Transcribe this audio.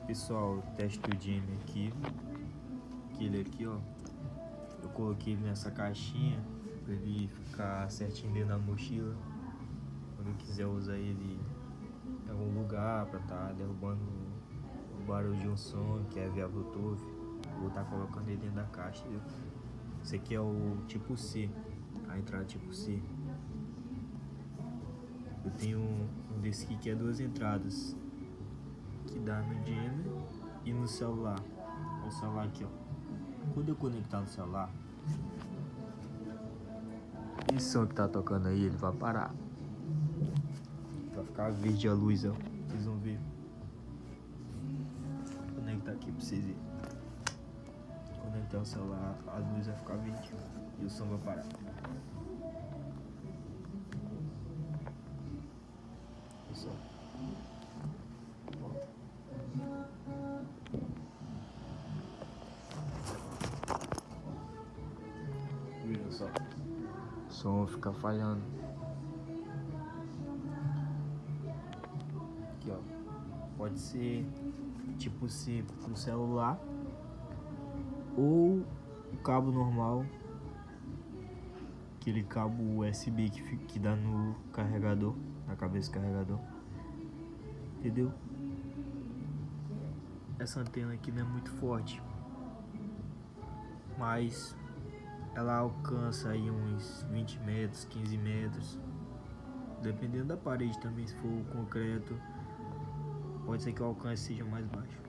Pessoal, teste do Jamie aqui. Aquele aqui, ó. Eu coloquei ele nessa caixinha pra ele ficar certinho dentro da mochila. Quando eu quiser usar ele em algum lugar pra tá derrubando o barulho de um som, que é via Bluetooth, vou estar colocando ele dentro da caixa, viu? Esse aqui é o tipo C, a entrada tipo C. Eu tenho um desse aqui que é 2 entradas, que dá no Jammer e no celular. Olha o celular aqui, ó. Quando eu conectar no celular, esse som que tá tocando aí, ele vai parar. Vai ficar verde a luz, ó. Vocês vão ver. Vou conectar aqui pra vocês verem. Conectar o celular, a luz vai ficar verde e o som vai parar. Pessoal. Viu só? O som fica falhando. Aqui, ó. Pode ser tipo C pro celular ou o cabo normal, aquele cabo USB que dá no carregador, na cabeça do carregador, entendeu? Essa antena aqui não é muito forte, mas ela alcança aí uns 20 metros, 15 metros, dependendo da parede também. Se for concreto, pode ser que o alcance seja mais baixo.